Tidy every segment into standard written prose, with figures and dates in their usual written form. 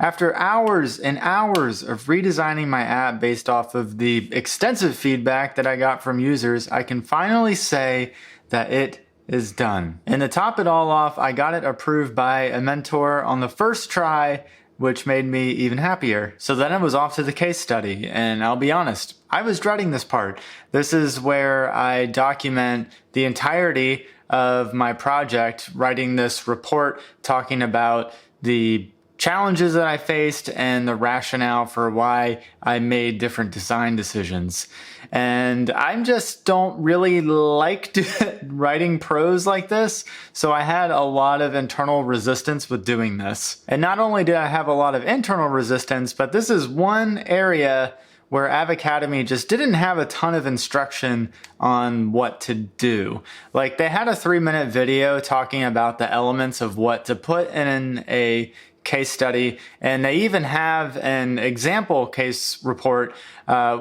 After hours and hours of redesigning my app based off of the extensive feedback that I got from users, I can finally say that it is done. And to top it all off, I got it approved by a mentor on the first try, which made me even happier. So then it was off to the case study, and I'll be honest, I was dreading this part. This is where I document the entirety of my project, writing this report talking about the challenges that I faced and the rationale for why I made different design decisions. And I just don't really like writing prose like this, so I had a lot of internal resistance with doing this. And not only did I have a lot of internal resistance, but this is one area where Avocademy just didn't have a ton of instruction on what to do. Like, they had a 3-minute video talking about the elements of what to put in a case study, and they even have an example case report,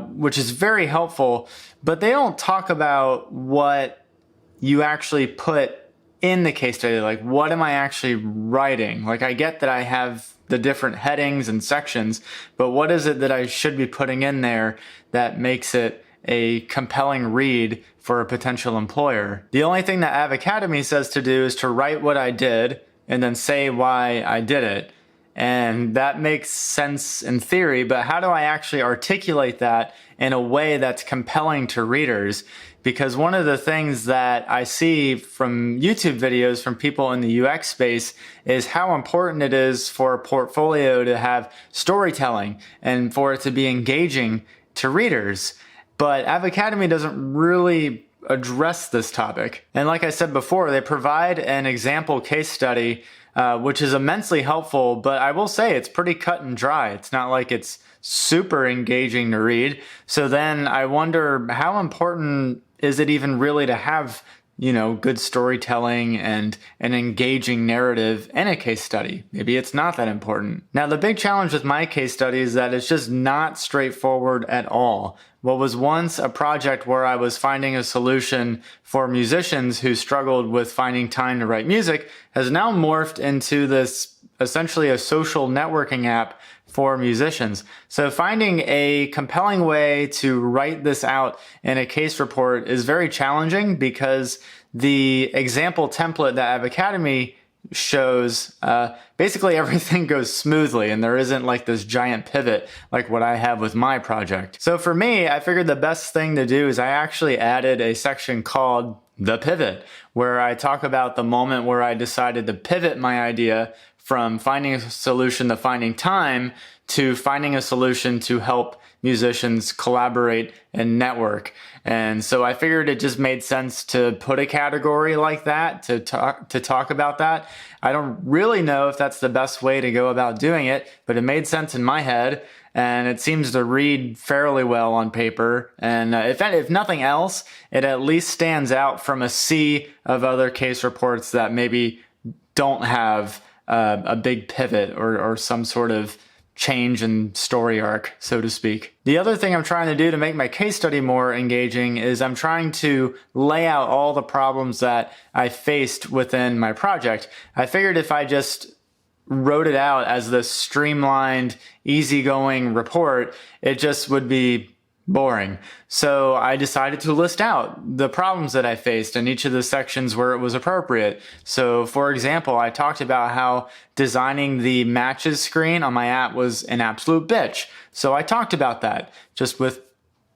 which is very helpful, but they don't talk about what you actually put in the case study. Like, what am I actually writing? Like, I get that I have the different headings and sections, but what is it that I should be putting in there that makes it a compelling read for a potential employer? The only thing that Avocademy says to do is to write what I did and then say why I did it. And that makes sense in theory, but how do I actually articulate that in a way that's compelling to readers? Because one of the things that I see from YouTube videos from people in the UX space is how important it is for a portfolio to have storytelling and for it to be engaging to readers. But Avocademy doesn't really address this topic. And like I said before, they provide an example case study, which is immensely helpful, but I will say it's pretty cut and dry. It's not like it's super engaging to read. So then I wonder, how important is it even really to have, good storytelling and an engaging narrative in a case study? Maybe it's not that important. Now, the big challenge with my case study is that it's just not straightforward at all. What was once a project where I was finding a solution for musicians who struggled with finding time to write music has now morphed into this essentially a social networking app for musicians. So finding a compelling way to write this out in a case report is very challenging because the example template that Avocademy shows, basically everything goes smoothly and there isn't like this giant pivot like what I have with my project. So for me, I figured the best thing to do is I actually added a section called The Pivot, where I talk about the moment where I decided to pivot my idea from finding a solution to finding time to finding a solution to help musicians collaborate and network. And so I figured it just made sense to put a category like that to talk about that. I don't really know if that's the best way to go about doing it, but it made sense in my head, and it seems to read fairly well on paper. And if nothing else, it at least stands out from a sea of other case reports that maybe don't have a big pivot or some sort of change in story arc, so to speak. The other thing I'm trying to do to make my case study more engaging is I'm trying to lay out all the problems that I faced within my project. I figured if I just wrote it out as this streamlined, easygoing report, it just would be boring. So I decided to list out the problems that I faced in each of the sections where it was appropriate. So for example, I talked about how designing the matches screen on my app was an absolute bitch. So I talked about that, just with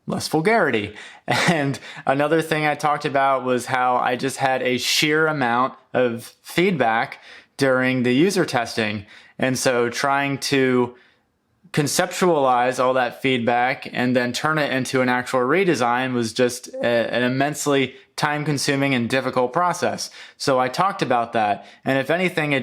less vulgarity. And another thing I talked about was how I just had a sheer amount of feedback during the user testing. And so trying to conceptualize all that feedback and then turn it into an actual redesign was just an immensely time-consuming and difficult process. So I talked about that, and if anything,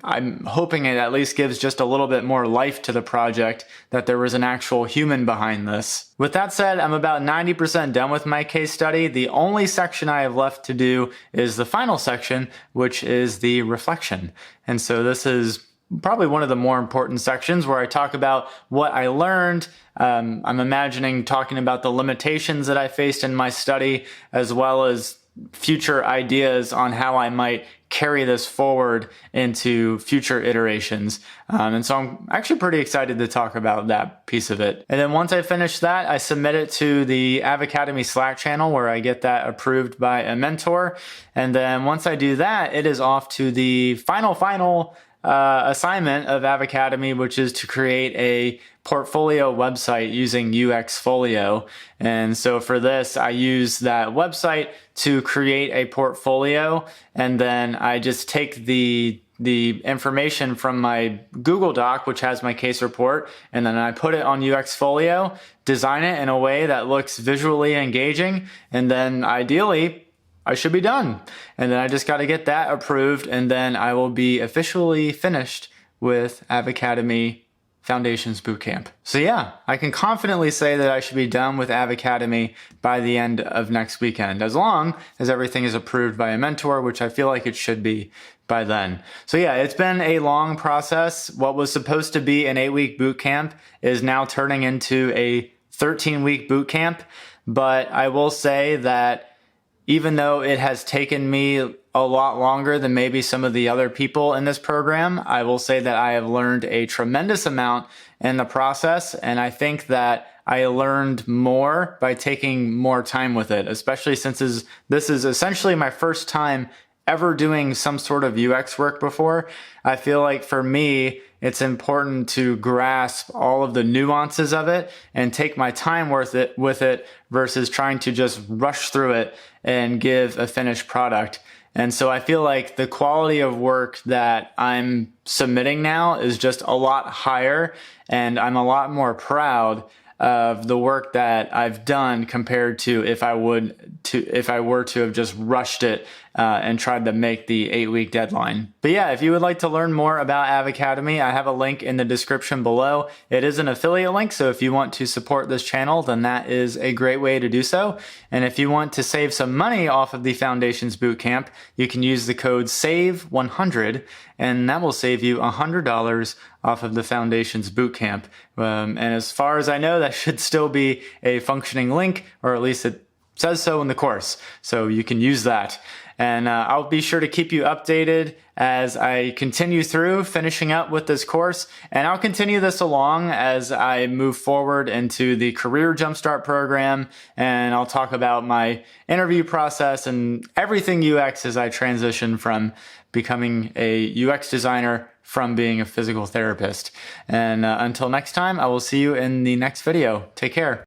I'm hoping it at least gives just a little bit more life to the project, that there was an actual human behind this. With that said, I'm about 90% done with my case study. The only section I have left to do is the final section, which is the reflection. And so this is probably one of the more important sections where I talk about what I learned. I'm imagining talking about the limitations that I faced in my study, as well as future ideas on how I might carry this forward into future iterations. And so I'm actually pretty excited to talk about that piece of it. And then once I finish that, I submit it to the Avocademy Slack channel where I get that approved by a mentor. And then once I do that, it is off to the final assignment of Avocademy, which is to create a portfolio website using UXfolio. And so for this, I use that website to create a portfolio, and then I just take the information from my Google Doc, which has my case report, and then I put it on UXfolio, design it in a way that looks visually engaging, and then ideally I should be done. And then I just got to get that approved, and then I will be officially finished with Avocademy Foundations Bootcamp. So yeah, I can confidently say that I should be done with Avocademy by the end of next weekend, as long as everything is approved by a mentor, which I feel like it should be by then. So yeah, it's been a long process. What was supposed to be an 8-week bootcamp is now turning into a 13-week bootcamp. But I will say that even though it has taken me a lot longer than maybe some of the other people in this program, I will say that I have learned a tremendous amount in the process. And I think that I learned more by taking more time with it, especially since this is essentially my first time ever doing some sort of UX work before. I feel like for me, it's important to grasp all of the nuances of it and take my time with it versus trying to just rush through it and give a finished product. And so I feel like the quality of work that I'm submitting now is just a lot higher, and I'm a lot more proud of the work that I've done compared to if I were to have just rushed it and tried to make the 8-week deadline. But yeah, if you would like to learn more about Avocademy, I have a link in the description below. It is an affiliate link, so if you want to support this channel, then that is a great way to do so. And if you want to save some money off of the Foundations Bootcamp, you can use the code SAVE100, and that will save you $100 off of the Foundations Bootcamp. And as far as I know, that should still be a functioning link, or at least it says so in the course, so you can use that. And I'll be sure to keep you updated as I continue through finishing up with this course. And I'll continue this along as I move forward into the Career Jumpstart program. And I'll talk about my interview process and everything UX as I transition from becoming a UX designer from being a physical therapist. And until next time, I will see you in the next video. Take care.